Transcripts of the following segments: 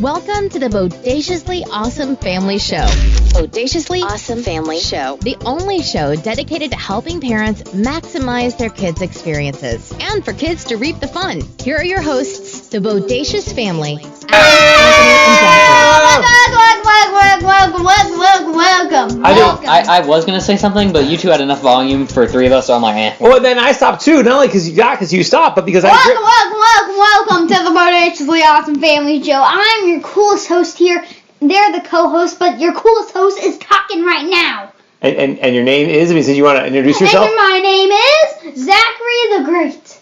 Welcome to the Bodaciously Awesome Family Show. Bodaciously Awesome Family Show. The only show dedicated to helping parents maximize their kids' experiences and for kids to reap the fun. Here are your hosts, the Bodacious family. Welcome. I was going to say something, but you two had enough volume for three of us, so I'm like, eh. Well, then I stopped too, not only because you stopped, but because Welcome to the Bodaciously Awesome Family Show. I'm your coolest host here. They're the co-host, but your coolest host is talking right now. And your name is, if you said you want to introduce yourself? And my name is Zachary the Great.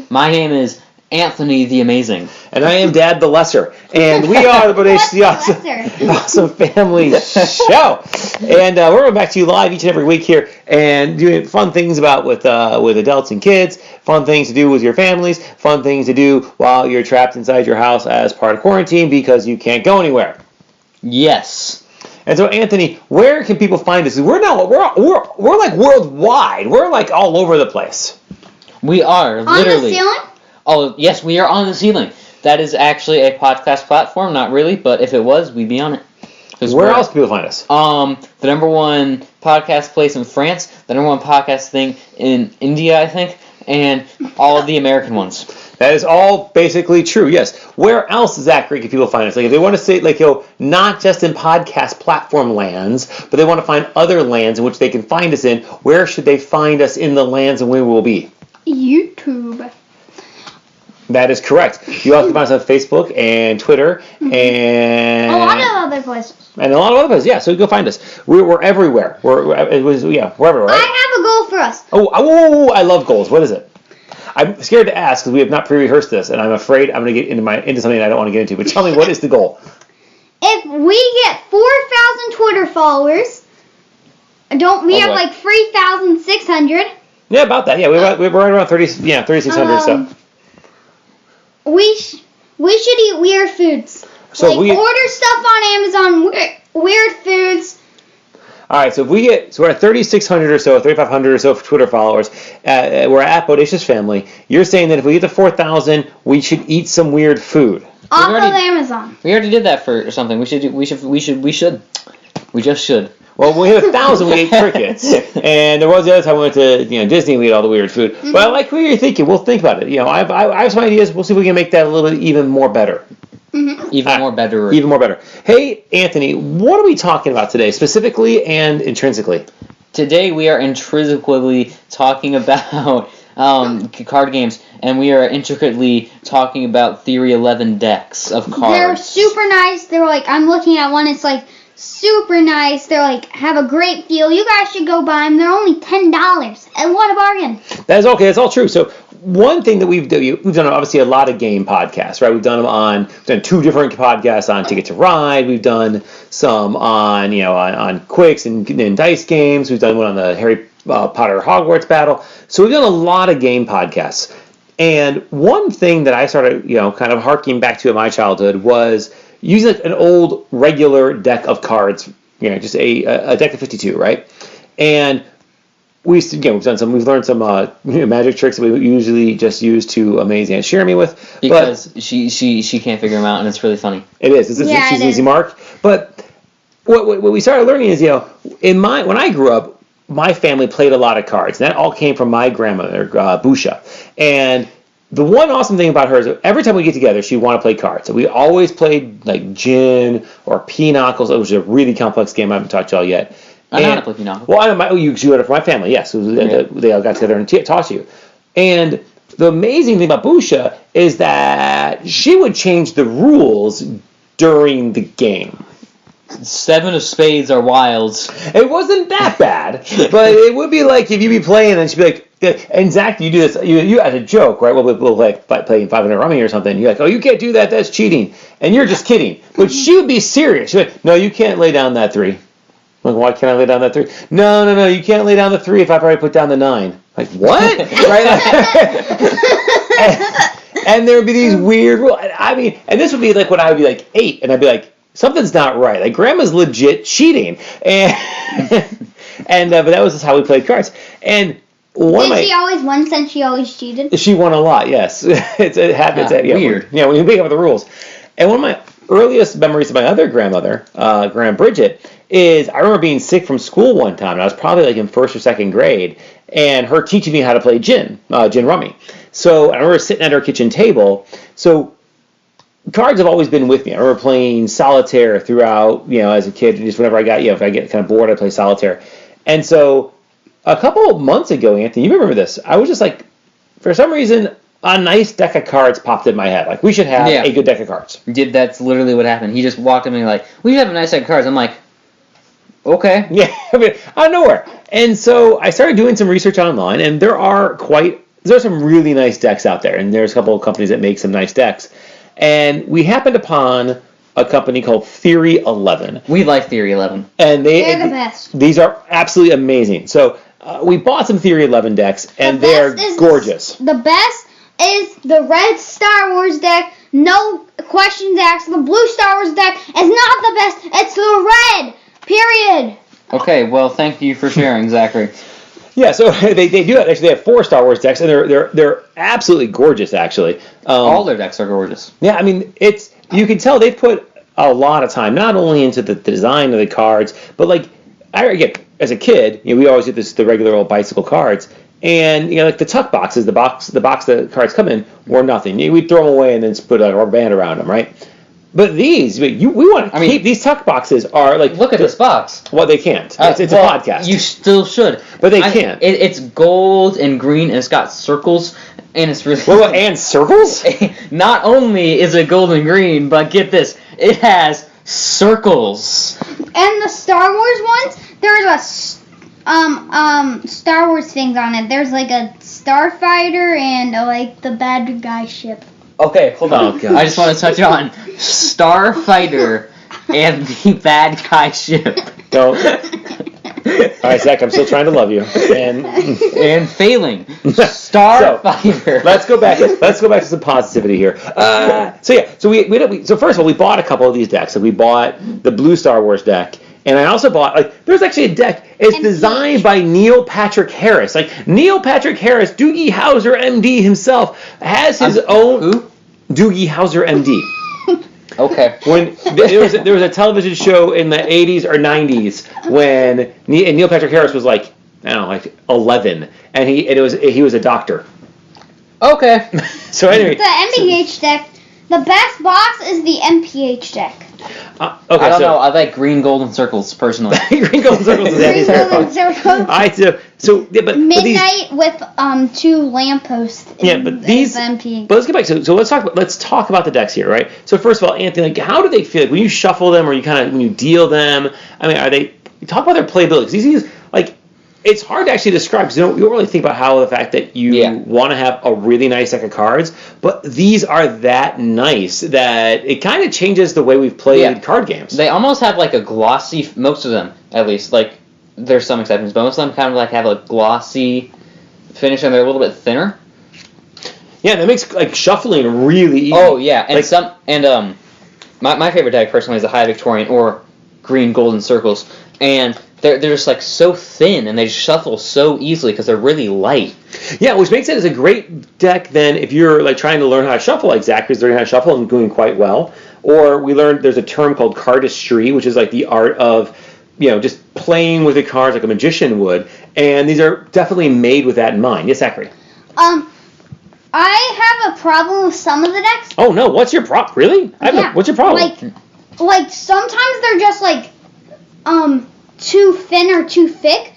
My name is Anthony the Amazing. And I am Dad the Lesser. And we are the Bodaciously Awesome Family Show. And we're going back to you live each and every week here and doing fun things with adults and kids, fun things to do with your families, fun things to do while you're trapped inside your house as part of quarantine because you can't go anywhere. Yes. And so, Anthony, where can people find us? We're like worldwide. We're like all over the place. We are, literally. On the ceiling? Oh, yes, we are on the ceiling. That is actually a podcast platform. Not really, but if it was, we'd be on it. Where else can people find us? The number one podcast place in France, the number one podcast thing in India, I think, and all of the American ones. That is all basically true, yes. Where else, Zachary, can people find us? Like, if they want to say, not just in podcast platform lands, but they want to find other lands in which they can find us in, where should they find us in the lands and where we will be? YouTube. That is correct. You also find us on Facebook and Twitter and a lot of other places. And a lot of other places, yeah. So go find us. We're everywhere. We're everywhere. Right? I have a goal for us. Oh, I love goals. What is it? I'm scared to ask because we have not pre-rehearsed this, and I'm afraid I'm going to get into something I don't want to get into. But tell me, what is the goal? If we get 4,000 Twitter followers, we have like 3,600. Yeah, about that. Yeah, we're right around 3,600. So we should eat weird foods. So order stuff on Amazon. Weird foods. All right, so we're at 3,600 or so, 3,500 or so Twitter followers. We're at Bodacious Family. You're saying that if we get to 4,000, we should eat some weird food. Off of Amazon. We already did that for something. We just should. Well, when we hit 1,000, we ate crickets, and there was the other time we went to Disney. We ate all the weird food. Mm-hmm. But I like what you're thinking. We'll think about it. I have some ideas. We'll see if we can make that a little bit even more better. Mm-hmm. Even more better. Hey, Anthony, what are we talking about today, specifically and intrinsically? Today we are intrinsically talking about card games, and we are intricately talking about Theory11 decks of cards. They're super nice. They're I'm looking at one. It's super nice. They're have a great feel. You guys should go buy them. They're only $10. And what a bargain. That is okay. That's all true. So one thing that we've done obviously a lot of game podcasts, right? We've done two different podcasts on Ticket to Ride. We've done some on Quicks and dice games. We've done one on the Harry Potter Hogwarts battle. So we've done a lot of game podcasts. And one thing that I started, kind of harking back to in my childhood was using an old regular deck of cards, just a deck of 52, right? And we've learned some magic tricks that we usually just use to amaze Aunt Jeremy with. Because she can't figure them out, and it's really funny. It is. She's an easy mark. But what we started learning is, when I grew up, my family played a lot of cards. And that all came from my grandmother, Busha. And the one awesome thing about her is that every time we get together, she'd want to play cards. So we always played gin or pinocchles, which is a really complex game I haven't taught y'all yet. I know how to play pinochle. Well, you learned it from my family, yes. They all got together and taught you. And the amazing thing about Busha is that she would change the rules during the game. 7 of spades are wilds. It wasn't that bad, but it would be if you'd be playing and she'd be like, and Zach, you do this, you as a joke, right? We'll playing 500 Rummy or something. You're like, oh, you can't do that, that's cheating. And you're just kidding. But she would be serious. She'd be like, no, you can't lay down that 3. I'm like, why can't I lay down that 3? No, you can't lay down the 3 if I've already put down the 9. Like, what? Right? and there would be these weird rules. And this would be when I would be 8, and I'd be like, something's not right. Grandma's legit cheating. And but that was just how we played cards. And Did she always win since she always cheated? She won a lot, yes. It happens. Weird. Yeah, when you pick up the rules. And one of my earliest memories of my other grandmother, Grand Bridget, is I remember being sick from school one time, and I was probably like in first or second grade, and her teaching me how to play gin rummy. So I remember sitting at her kitchen table. So cards have always been with me. I remember playing Solitaire throughout, as a kid. Just whenever I got, if I get kind of bored, I play Solitaire. And so a couple of months ago, Anthony, you remember this? I was just like, for some reason, a nice deck of cards popped in my head. Like, we should have a good deck of cards. That's literally what happened. He just walked up and like, we should have a nice deck of cards. I'm like, okay. Yeah, I mean, out of nowhere. And so I started doing some research online, and there are some really nice decks out there, and there's a couple of companies that make some nice decks. And we happened upon a company called Theory11. We like Theory11. And they're the best. These are absolutely amazing. So we bought some Theory11 decks, and they're gorgeous. The best is the red Star Wars deck. No questions asked. The blue Star Wars deck is not the best. It's the red. Period. Okay, well, thank you for sharing, Zachary. Yeah, so they do it. Actually, they have 4 Star Wars decks, and they're absolutely gorgeous. Actually, all their decks are gorgeous. Yeah, I mean, you can tell they've put a lot of time not only into the design of the cards, but like as a kid, we always get the regular old bicycle cards, and like the tuck boxes, the box the cards come in, were nothing. We'd throw them away and then put a rubber band around them, right? But these, we want to keep these tuck boxes. Are like, look at this box. Well, they can't. It's a podcast. You still should, but they can't. It's gold and green, and it's got circles, and it's really. Well, and circles? Not only is it gold and green, but get this, it has circles. And the Star Wars ones, there's a Star Wars things on it. There's like a Starfighter and like the bad guy ship. Okay, hold on. Oh, I just want to touch on Starfighter and the bad guy ship. Don't. All right, Zach, I'm still trying to love you. And failing. Starfighter. So, let's go back to some positivity here. So first of all, we bought a couple of these decks. So we bought the blue Star Wars deck. And I also bought, there's actually a deck. It's designed by Neil Patrick Harris. Neil Patrick Harris, Doogie Howser, MD himself, has his own... Who? Doogie Howser, MD. Okay. When there was a television show in the 80s or 90s when Neil Patrick Harris was like 11, and he was a doctor. Okay. So anyway. The MPH deck, the best box is the MPH deck. Okay, I don't know. I like green, gold, and circles personally. Green, gold, and circles is Green, gold, and circles. But Midnight with 2 lampposts. Yeah, but these. MP. But let's get back. So let's talk about the decks here, right? So first of all, Anthony, how do they feel when you shuffle them, or when you deal them? I mean, are they? Talk about their playability. These it's hard to actually describe because you don't really think about how the fact that you want to have a really nice deck of cards, but these are that nice that it kind of changes the way we've played card games. They almost have like a glossy, most of them at least, there's some exceptions, but most of them kind of have a glossy finish and they're a little bit thinner. Yeah, that makes shuffling really easy. Oh yeah, and my favorite deck personally is the High Victorian or green, golden circles, and they're just so thin and they just shuffle so easily because they're really light. Yeah, which makes it as a great deck then if you're trying to learn how to shuffle, like Zachary's learning how to shuffle and doing quite well. Or we learned there's a term called cardistry, which is the art of just playing with the cards like a magician would, and these are definitely made with that in mind. Yes, Zachary. I have a problem with some of the decks. Oh no, what's your problem? Really? What's your problem? Sometimes they're just too thin or too thick.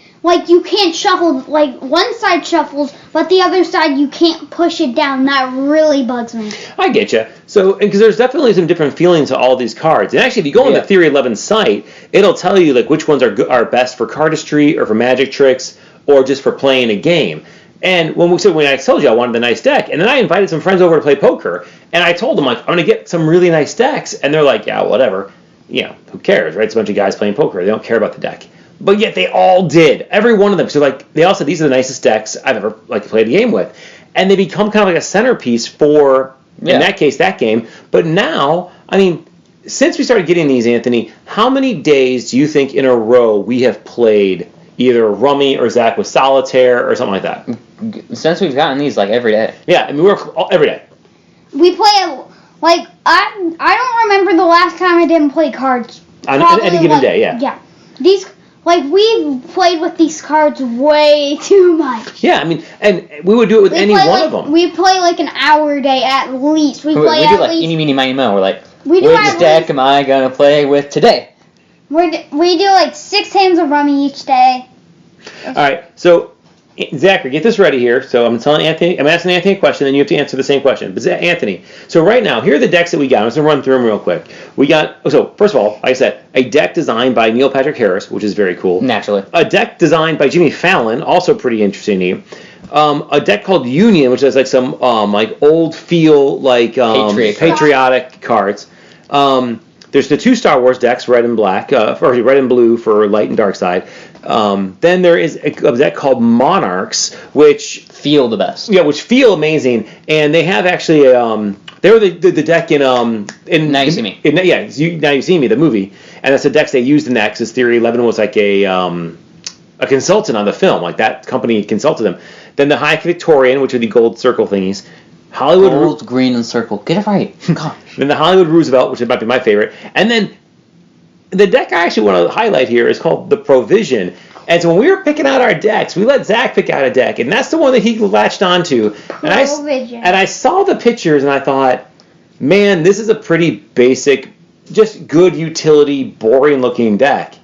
You can't shuffle, one side shuffles, but the other side you can't push it down. That really bugs me. I get you. So, because there's definitely some different feelings to all these cards. And actually, if you go on the Theory11 site, it'll tell you which ones are best for cardistry or for magic tricks or just for playing a game. And when I told you I wanted a nice deck, and then I invited some friends over to play poker, and I told them, I'm going to get some really nice decks, and they're like, yeah, whatever. Who cares, right? It's a bunch of guys playing poker. They don't care about the deck. But yet they all did. Every one of them. So they all said, these are the nicest decks I've ever played a game with. And they become kind of a centerpiece for, in that case, that game. But now, since we started getting these, Anthony, how many days do you think in a row we have played either Rummy or Zach with Solitaire or something like that? Since we've gotten these, every day. Yeah, we're every day. We play Like, I don't remember the last time I didn't play cards. On any given day, yeah. Yeah. We've played with these cards way too much. Yeah, I mean, and we would do it with any one of them. We play like an hour a day at least. We do like eeny, meeny, miny, mo. We're like, which deck am I going to play with today? We do like 6 hands of Rummy each day. All right, so Zachary, get this ready here. So I'm asking Anthony a question, then you have to answer the same question. But Anthony, so right now, here are the decks that we got. I'm just going to run through them real quick. We got, so first of all, like I said, a deck designed by Neil Patrick Harris, which is very cool. Naturally. A deck designed by Jimmy Fallon, also pretty interesting. A deck called Union, which has like some like old feel, like patriotic cards. There's the 2 Star Wars decks, red and black, or red and blue for light and dark side. Then there is a deck called Monarchs, which feel the best. Yeah, which feel amazing, and they have actually they were the deck in Now You See Me. Now You See Me, the movie, and that's the decks they used in that because Theory11 was like a consultant on the film, like that company consulted them. Then the High Victorian, which are the gold circle thingies. Hollywood Gold, green, and circle. Get it right. Gosh. Then the Hollywood Roosevelt, which might be my favorite. And then the deck I actually want to highlight here is called the Provision. And so when we were picking out our decks, we let Zach pick out a deck, and that's the one that he latched onto. Provision. And I saw the pictures, and I thought, man, this is a pretty basic, just good utility, boring-looking deck.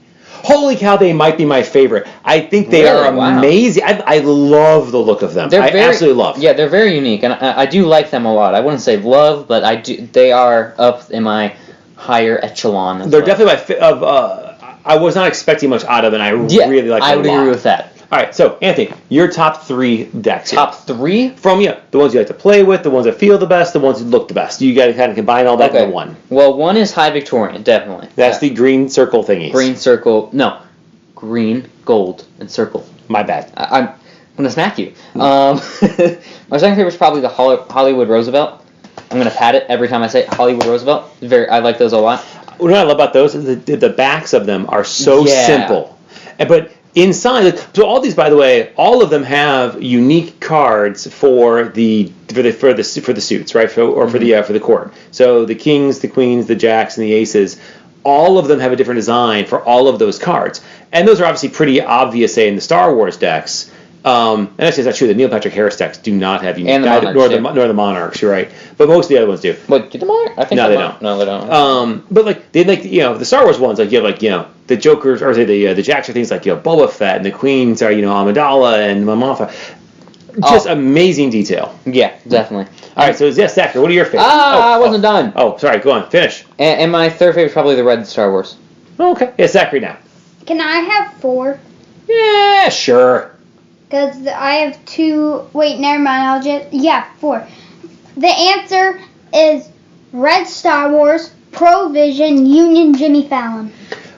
Holy cow, they might be my favorite. I think they are amazing. Wow. I love the look of them. I absolutely love them. Yeah, they're very unique, and I do like them a lot. I wouldn't say love, but I do. They are up in my higher echelon. They're definitely I was not expecting much out of them, and I really like them I would agree with that. All right, so Anthony, your top 3 decks. Top 3? From the ones you like to play with, the ones that feel the best, the ones that look the best. You got to kind of combine all that into one. Well, one is High Victorian, definitely. That's the green circle thingies. Green circle, no, green, gold, and circle. My bad. I'm gonna smack you. My second favorite is probably the Hollywood Roosevelt. I'm gonna pat it every time I say Hollywood Roosevelt. I like those a lot. What I love about those is the backs of them are so simple, but inside, so all these, by the way, all of them have unique cards for the suits, right? For the court. So the kings, the queens, the jacks, and the aces, all of them have a different design for all of those cards, and those are obviously pretty obvious, say in the Star Wars decks. And actually, it's not true. The Neil Patrick Harris decks do not have unique, nor the Monarchs. You're right, but most of the other ones do. But do the Monarchs? I think no, they don't. No, they don't. But like the Star Wars ones, like you have the Jokers, or say the Jacks are things like Boba Fett, and the Queens are Amidala and Momofa. Just amazing detail. Yeah, definitely. All right, so Zachary, what are your favorites? I wasn't done. Oh, sorry. Go on, finish. And my third favorite is probably the red Star Wars. Oh, okay. Yeah, Zachary now. Can I have 4? Yeah, sure. Because I have 2. Wait, never mind. 4. The answer is red Star Wars, Provision, Union, Jimmy Fallon.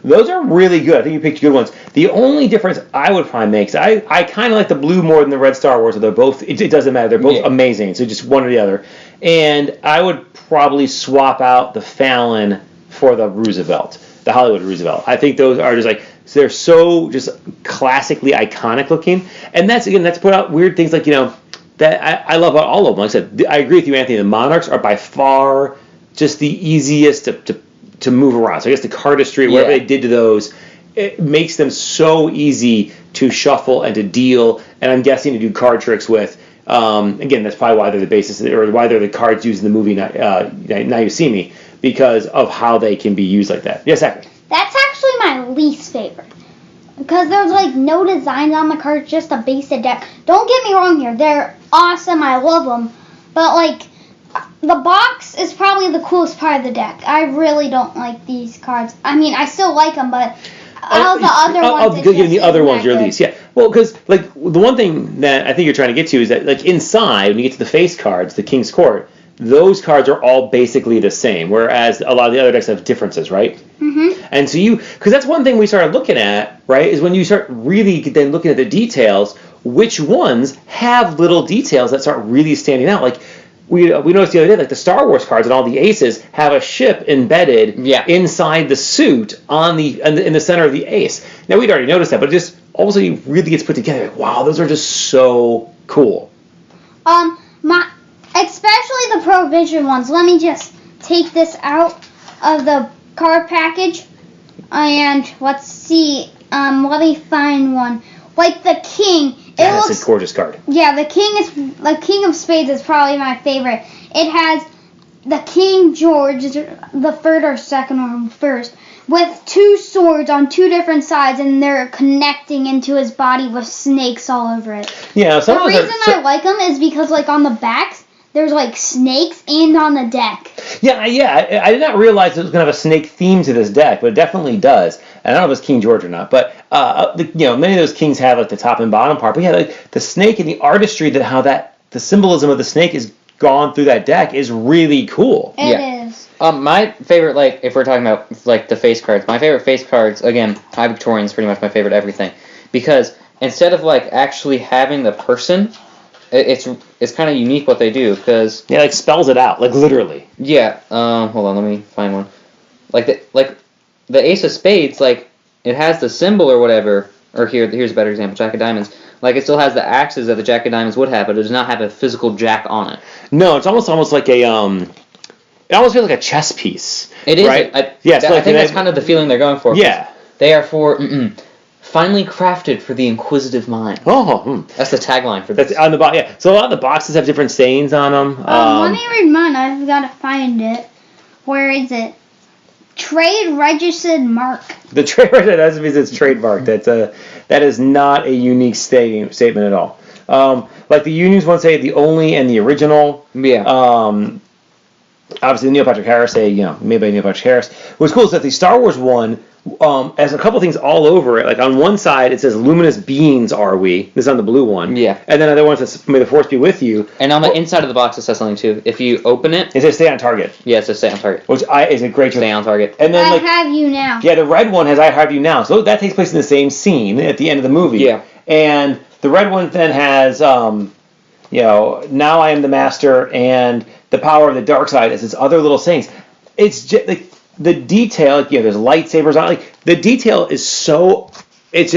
Those are really good. I think you picked good ones. The only difference I would probably make is I kind of like the blue more than the red Star Wars. They're both, it doesn't matter. They're both amazing. So just one or the other. And I would probably swap out the Fallon for the Roosevelt, the Hollywood Roosevelt. I think those are just like, so they're so just classically iconic looking. And that's put out weird things like, that I love about all of them. Like I said, I agree with you, Anthony. The Monarchs are by far just the easiest to move around. So I guess the cardistry, whatever they did to those, it makes them so easy to shuffle and to deal, and I'm guessing to do card tricks with. Again, that's probably why they're the basis, or why they're the cards used in the movie Now You See Me, because of how they can be used like that. Yes, Zachary. That's actually my least favorite. Because there's no designs on the cards, just a basic deck. Don't get me wrong here. They're awesome. I love them. But the box is probably the coolest part of the deck. I really don't like these cards. I mean, I still like them, but all the other ones... I'll give the other ones your least, yeah. Well, because, the one thing that I think you're trying to get to is that, inside, when you get to the face cards, the King's Court, those cards are all basically the same, whereas a lot of the other decks have differences, right? Mm-hmm. And so because that's one thing we started looking at, right, is when you start really then looking at the details, which ones have little details that start really standing out. We noticed the other day, the Star Wars cards and all the aces have a ship embedded inside the suit in the center of the ace. Now, we'd already noticed that, but it just also really gets put together. Wow, those are just so cool. Especially the Provision ones. Let me just take this out of the card package, and let's see. Let me find one. Like the king. That's a gorgeous card. Yeah, the King of Spades is probably my favorite. It has the King George, the third or second or first, with two swords on two different sides, and they're connecting into his body with snakes all over it. Yeah, the reason I like them is because, like, on the backs, there's, like, snakes, and on the deck. Yeah, I did not realize it was going to have a snake theme to this deck, but it definitely does. And I don't know if it's King George or not, but, many of those kings have, like, the top and bottom part. But, yeah, like, the snake and the artistry that how the symbolism of the snake is gone through that deck is really cool. It is. My favorite, like, if we're talking about, like, the face cards, my favorite face cards, again, High Victorian is pretty much my favorite everything. Because instead of, like, actually having the person, it's kind of unique what they do, because... Yeah, like, spells it out, like, literally. Yeah, hold on, let me find one. Like the Ace of Spades, like, it has the symbol or whatever, or here's a better example, Jack of Diamonds. Like, it still has the axes that the Jack of Diamonds would have, but it does not have a physical jack on it. No, it's almost like a, it almost feels like a chess piece. It is. Right? I think that's kind of the feeling they're going for. Yeah. They are for, finely crafted for the inquisitive mind. Oh, That's the tagline for this. That's on the box. Yeah. So a lot of the boxes have different sayings on them. Let me read mine. I've got to find it. Where is it? Trade registered mark. The trade registered, that means it's trademarked. That is not a unique statement at all. Like the unions one say the only and the original. Yeah. Obviously, Neil Patrick Harris made by Neil Patrick Harris. What's cool is that the Star Wars one has a couple things all over it. Like on one side, it says "Luminous beings are we." This is on the blue one. Yeah. And then other one says "May the Force be with you." And on the inside of the box, it says something too. If you open it, it says "Stay on target." Yeah, it says "Stay on target," which is a great. Stay on target. And then I have you now. Yeah, the red one has "I have you now," so that takes place in the same scene at the end of the movie. Yeah. And the red one then has "Now I am the master" and "The power of the dark side" as its other little sayings. It's just like the detail. There's lightsabers on it. Like the detail is so. It's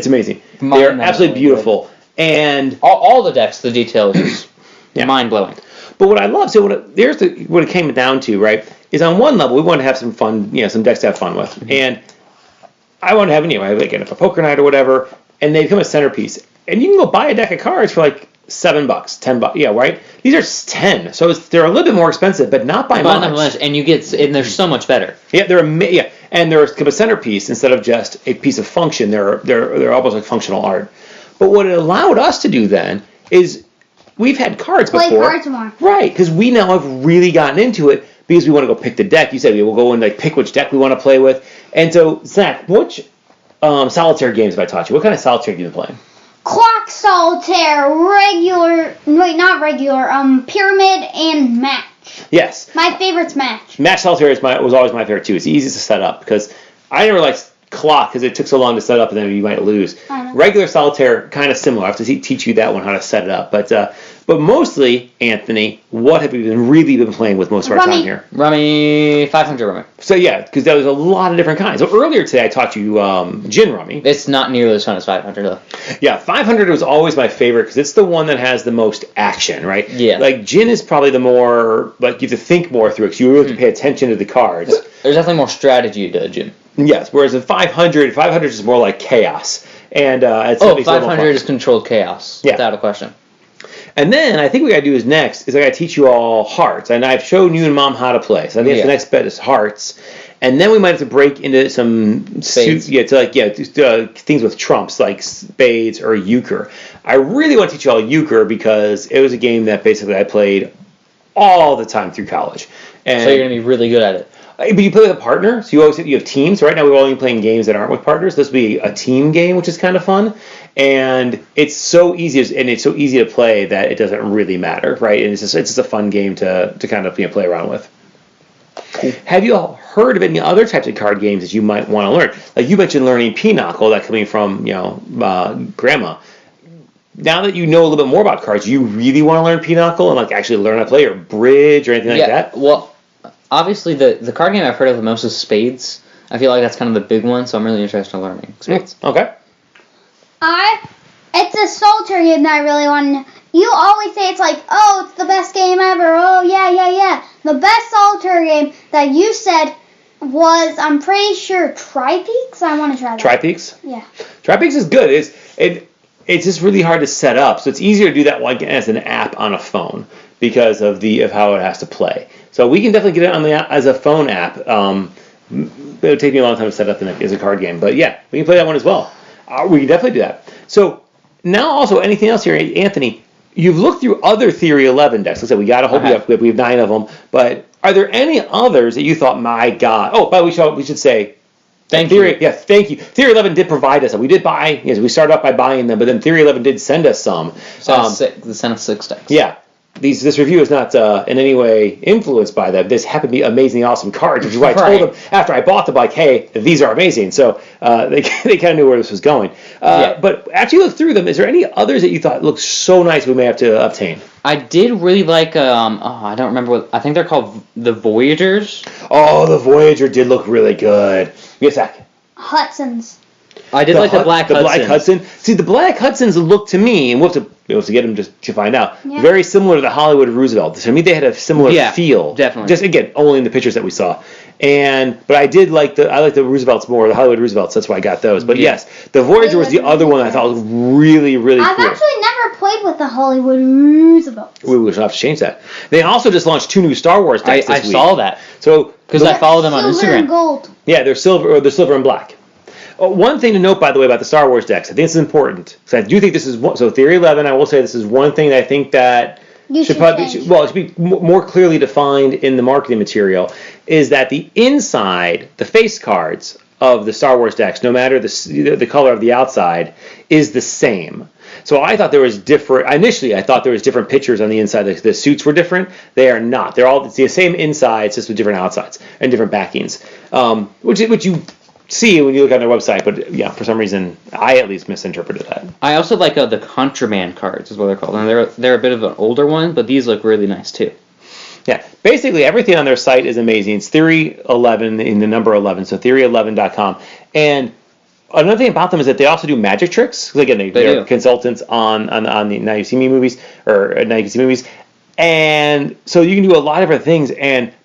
amazing. They're absolutely beautiful. And all the decks, the detail is just mind blowing. But what I love, so what it came down to, right, is on one level we want to have some fun, some decks to have fun with, and I want to have again for poker night or whatever, and they become a centerpiece, and you can go buy a deck of cards for like $7, $10, right? These are 10, so they're a little bit more expensive, but not by much. And they're so much better. Yeah, and they're a centerpiece instead of just a piece of function. They're almost like functional art. But what it allowed us to do then is we've had cards before. Play cards more. Right, because we now have really gotten into it because we want to go pick the deck. You said we'll go and pick which deck we want to play with. And so, Zach, which solitaire games have I taught you? What kind of solitaire have you been playing? Clock Solitaire, Pyramid, and Match. Yes. My favorite's Match. Match Solitaire was always my favorite too. It's the easiest to set up because I never liked Clock because it took so long to set up and then you might lose. Regular Solitaire, kind of similar. I have to teach you that one how to set it up. But mostly, Anthony, what have you really been playing with most of our time here? Rummy, 500 Rummy. So yeah, because there was a lot of different kinds. So earlier today I taught you Gin Rummy. It's not nearly as fun as 500 though. Yeah, 500 was always my favorite because it's the one that has the most action, right? Yeah. Like Gin is probably the more, like you have to think more through it because you really have to pay attention to the cards. There's definitely more strategy to Gin. Yes, whereas in 500 is more like chaos. And 500 is controlled chaos, without a question. And then I think what I got to do is next is I got to teach you all hearts. And I've shown you and Mom how to play. So I think the next bet is hearts. And then we might have to break into some things with trumps like spades or euchre. I really want to teach you all euchre because it was a game that basically I played all the time through college. And so you're going to be really good at it. But you play with a partner, so you have teams. Right now we've only been playing games that aren't with partners. This will be a team game, which is kind of fun. And it's so easy to play that it doesn't really matter, right? And it's just a fun game to kind of play around with. Cool. Have you all heard of any other types of card games that you might want to learn? Like you mentioned learning Pinochle, that coming from Grandma. Now that you know a little bit more about cards, you really want to learn Pinochle and actually learn how to play or bridge or anything like that? Well, obviously the card game I've heard of the most is Spades. I feel like that's kind of the big one, so I'm really interested in learning Spades. Okay. It's a solitaire game that I really want to know. you always say it's like, oh, it's the best game ever. Oh, yeah. The best Solitaire game that you said was, I'm pretty sure, Tri-Peaks. I want to try that. Tri-Peaks? Yeah. Tri-Peaks is good. It's just really hard to set up. So it's easier to do that one as an app on a phone because of how it has to play. So we can definitely get it as a phone app. It would take me a long time to set up as a card game. But yeah, we can play that one as well. We can definitely do that. So now also, anything else here, Anthony? You've looked through other Theory 11 decks. Like I said, we got a whole we have 9 of them. But are there any others that you thought, my God? Oh, but we should say, thank you. Yeah, thank you. Theory 11 did provide us some. We did buy, we started off by buying them, but then Theory 11 did send us some. They sent us 6 decks. Yeah. This review is not in any way influenced by that. This happened to be amazingly awesome cards, which is why I told them after I bought them, like, hey, these are amazing. So they kind of knew where this was going. But after you look through them, is there any others that you thought looked so nice we may have to obtain? I did really like, I don't remember I think they're called the Voyagers. Oh, the Voyager did look really good. Yes, Zach. Hudson's. I did like the Black Hudson. Black Hudson. See, the Black Hudsons look to me, and we'll have to get them just to find out, very similar to the Hollywood Roosevelt. To me, they had a similar feel. Definitely. Just, again, only in the pictures that we saw. But I did like the Roosevelts more, the Hollywood Roosevelts. That's why I got those. But yes, the Voyager was the other one I thought was really, really cool. I've actually never played with the Hollywood Roosevelts. We will have to change that. They also just launched 2 new Star Wars decks this week. I saw that. So because I follow them on Instagram. Silver and gold. Yeah, they're silver and black. One thing to note, by the way, about the Star Wars decks, I think this is important. So I do think this is so Theory 11. I will say this is one thing that I think that it should be more clearly defined in the marketing material. Is that the inside, the face cards of the Star Wars decks, no matter the color of the outside, is the same. So I thought there was different. Initially, I thought there was different pictures on the inside. The suits were different. They are not. It's the same insides, just with different outsides and different backings, which you see when you look on their website, but yeah, for some reason, I at least misinterpreted that. I also like the Contraband cards, is what they're called. And they're a bit of an older one, but these look really nice too. Yeah, basically everything on their site is amazing. It's Theory11 in the number 11, so Theory11.com. And another thing about them is that they also do magic tricks. Because again, they're consultants on the Now You See Me movies, or Now You Can See movies. And so you can do a lot of different things.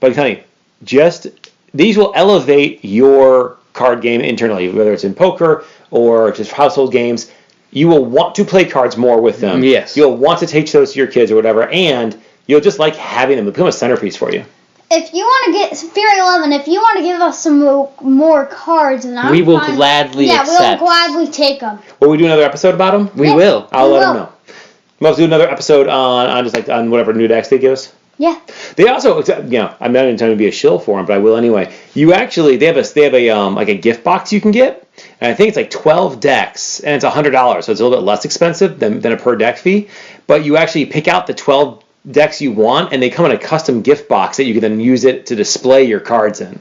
But I'm telling you, these will elevate your card game internally, whether it's in poker or just household games. You will want to play cards more with them. Yes. You'll want to teach those to your kids or whatever, and you'll just like having them. It'll become a centerpiece for you. If you want to get Theory 11, if you want to give us some more cards, then we will gladly accept. Yeah, we'll gladly take them. Will we do another episode about them? We will. I'll let them know. We'll do another episode on whatever new decks they give us. Yeah. They also, I'm not even trying to be a shill for them, but I will anyway. They have a gift box you can get, and I think it's like 12 decks, and it's $100, so it's a little bit less expensive than a per deck fee. But you actually pick out the 12 decks you want, and they come in a custom gift box that you can then use it to display your cards in.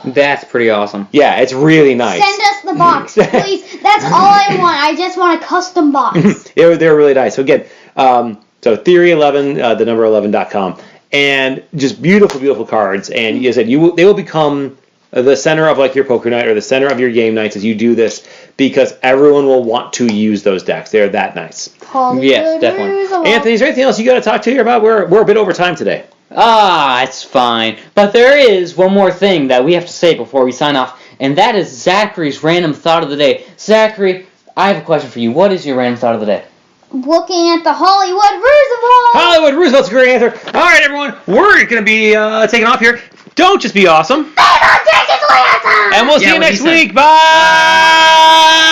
That's pretty awesome. Yeah, it's really nice. Send us the box, please. That's all I want. I just want a custom box. They're really nice. So again, so Theory11, the number 11.com, and just beautiful, beautiful cards. And as I said, they will become the center of like your poker night or the center of your game nights as you do this, because everyone will want to use those decks. They're that nice. Yes, definitely. Anthony, is there anything else you got to talk to here about? We're a bit over time today. It's fine. But there is one more thing that we have to say before we sign off, and that is Zachary's random thought of the day. Zachary, I have a question for you. What is your random thought of the day? Looking at the Hollywood Roosevelt. Hollywood Roosevelt's a great answer. All right, everyone, we're going to be taking off here. Don't just be awesome. Audacious Awesome. And we'll see you next week. Bye.